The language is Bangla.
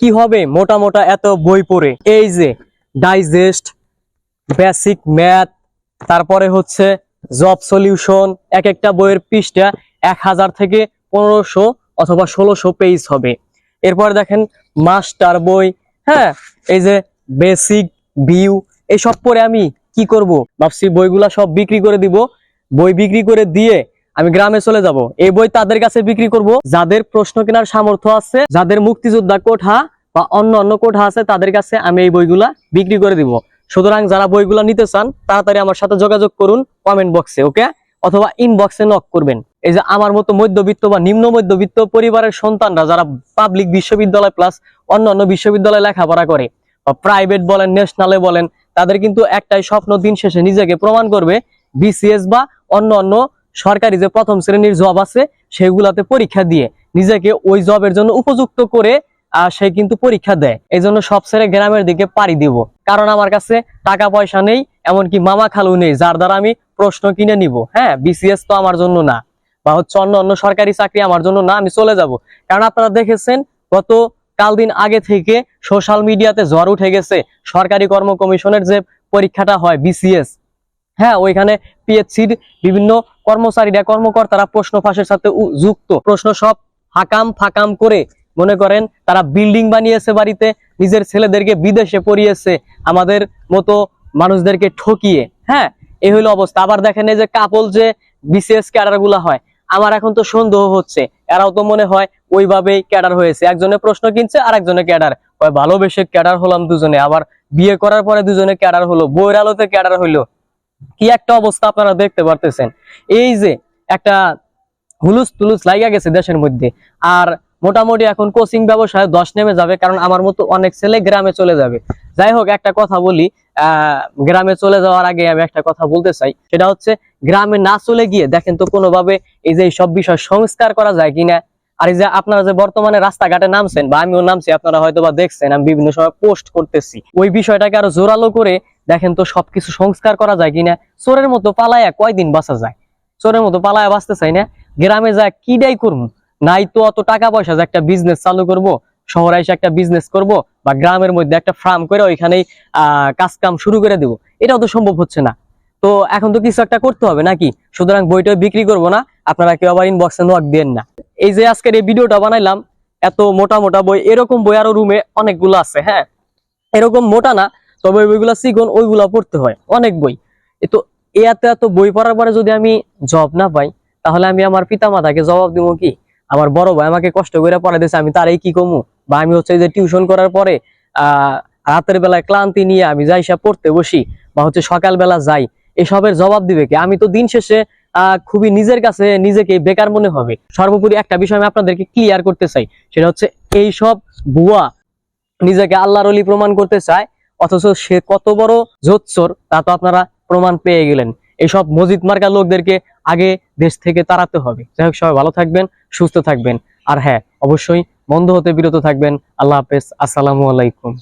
কি হবে মোটা মোটা এত বই পড়ে? এই যে ডাইজেস্ট, বেসিক ম্যাথ, তারপরে হচ্ছে জব সলিউশন, এক একটা বইয়ের পৃষ্ঠা 1000 থেকে 1500 অথবা 1600 পেজ হবে। এরপর দেখেন মাস্টার বই, হ্যাঁ, এই যে বেসিক, ভিউ, এসব পড়ে আমি কি করব? ভাবছি বইগুলা সব বিক্রি করে দিব। বই বিক্রি করে দিয়ে আমি গ্রামে চলে যাব। এই বই তাদের কাছে বিক্রি করব যাদের প্রশ্ন কেনার সামর্থ্য আছে, যাদের মুক্তিযোদ্ধা কোঠা বা অন্য অন্য কোঠা আছে, তাদের কাছে আমি এই বইগুলা বিক্রি করে দিব। সুতরাং যারা বইগুলা নিতে চান তাড়াতাড়ি আমার সাথে যোগাযোগ করুন কমেন্ট বক্সে, ওকে, অথবা ইনবক্সে নক করবেন। এই যে আমার মতো মধ্যবিত্ত বা নিম্ন মধ্যবিত্ত পরিবারের সন্তানরা যারা পাবলিক বিশ্ববিদ্যালয় প্লাস অন্য অন্য বিশ্ববিদ্যালয়ে লেখাপড়া করে, বা প্রাইভেট বলেন ন্যাশনালে বলেন, তাদের কিন্তু একটাই স্বপ্ন, দিন শেষে নিজেকে প্রমাণ করবে বিসিএস বা অন্য অন্য সরকারি যে প্রথম শ্রেণীর জব আছে সেগুলাতে পরীক্ষা দিয়ে নিজেকে ওই জবের জন্য উপযুক্ত করে সে কিন্তু পরীক্ষা দেয়। এই জন্য সব ছেড়ে গ্রামের দিকে পাড়ি দিব, কারণ আমার কাছে টাকা পয়সা নেই, এমনকি মামা খালু নেই যার দ্বারা আমি প্রশ্ন কিনে নিব। হ্যাঁ, বিসিএস তো আমার জন্য না, বা হচ্ছে অন্য অন্য সরকারি চাকরি আমার জন্য না, আমি চলে যাব। কারণ আপনারা দেখেছেন গত দিন আগে থেকে সোশ্যাল মিডিয়াতে ঝড় উঠে গেছে সরকারি কর্ম কমিশনের যে পরীক্ষাটা হয় বিসিএস, হ্যাঁ, ওইখানে পিএইচসির বিভিন্ন কর্মচারীরা কর্মকর্তারা প্রশ্ন ফাঁসের সাথে যুক্ত। প্রশ্ন সব হাকাম ফাকাম করে মনে করেন তারা বিল্ডিং বানিয়েছে বাড়িতে, নিজের ছেলেদেরকে বিদেশে পড়িয়েছে, আমাদের মতো মানুষদেরকে ঠকিয়ে। হ্যাঁ, এই হলো অবস্থা। আবার দেখেন এই যে কাপল যে বিসিএস ক্যাডার গুলা হয়, আমার এখন তো সন্দেহ হচ্ছে এরাও তো মনে হয় ওইভাবেই ক্যাডার হয়েছে। একজনে প্রশ্ন কিনছে আর একজনে ক্যাডার, ভালোবেসে ক্যাডার হলাম দুজনে, আবার বিয়ে করার পরে দুজনে ক্যাডার হলো, বইয়ের আলোতে ক্যাডার হইলো। কি একটা অবস্থা আপনারা দেখতে পারতেছেন। এই যে একটা হুলুস তুলুস লাইগা গেছে দেশের মধ্যে। আর মোটামুটি এখন কোচিং ব্যবসায় 10 নেমে যাবে, কারণ আমার মতো অনেক ছেলে গ্রামে চলে যাবে। যাই হোক, একটা কথা বলি, গ্রামে চলে যাওয়ার আগে আমি একটা কথা বলতে চাই, সেটা হচ্ছে গ্রামে না চলে গিয়ে দেখেন তো কোনোভাবে এই যে সব বিষয় সংস্কার করা যায় কিনা। আর এই যে আপনারা যে বর্তমানে রাস্তাঘাটে নামছেন, বা আমিও নামছি, আপনারা হয়তো বা দেখছেন আমি বিভিন্ন সময় পোস্ট করতেছি, ওই বিষয়টাকে আরো জোরালো করে দেখেন তো সবকিছু সংস্কার করা যায় কিনা। চোরের মতো পালায়া কয়দিন বাঁচা যায়? চোরের মতো পালায়া বাঁচতে চাই না। গ্রামে যা কিডাই করবো, নাই তো অত টাকা পয়সা যে একটা বিজনেস চালু করব, শহরে এসে একটা বিজনেস করব, বা গ্রামের মধ্যে একটা ফার্ম করে ওইখানেই কাজ কাম শুরু করে দিব, এটাও তো সম্ভব হচ্ছে না। তো এখন তো কিছু একটা করতে হবে নাকি? সুতরাং বইটা বিক্রি করব না, আপনারা কেউ আবার ইনবক্সে নক দেন না। এই যে আজকের এই ভিডিওটা বানাইলাম, এত মোটা মোটা বই, এরকম বই আরো রুমে অনেকগুলো আছে। হ্যাঁ, এরকম মোটা না, তবে ওইগুলা চিকন, ওইগুলা পড়তে হয় অনেক বই। তো এত এত বই পড়ার পরে যদি আমি জব না পাই, তাহলে আমি আমার পিতা মাতাকে জবাব দিব কি? আমার বড় ভাই আমাকে কষ্ট করে পড়াইতেছে, আমি তারই কি কমু? বা আমি হচ্ছে যে টিউশন করার পরে রাতের বেলায় ক্লান্তি নিয়ে আমি যাই সব পড়তে বসি, বা হচ্ছে সকালবেলা যাই, এসবের জবাব দিবে কি? আমি তো দিন শেষে খুবই নিজের কাছে নিজেকে বেকার মনে হবে। সর্বোপরি একটা বিষয় আমি আপনাদেরকে ক্লিয়ার করতে চাই, সেটা হচ্ছে এই সব ভুয়া নিজেকে আল্লাহর ওলি প্রমাণ করতে চায়, অথচ সে কত বড় জোচ্চোর তা তো আপনারা প্রমাণ পেয়ে গেলেন। এইসব মজিদ মার্কা লোকদেরকে আগে দেশ থেকে তাড়াতে হবে। যাই হোক, সবাই ভালো থাকবেন, সুস্থ থাকবেন, আর হ্যাঁ, অবশ্যই মন্দ হতে বিরত থাকবেন। আল্লাহ হাফেজ, আসসালামু আলাইকুম।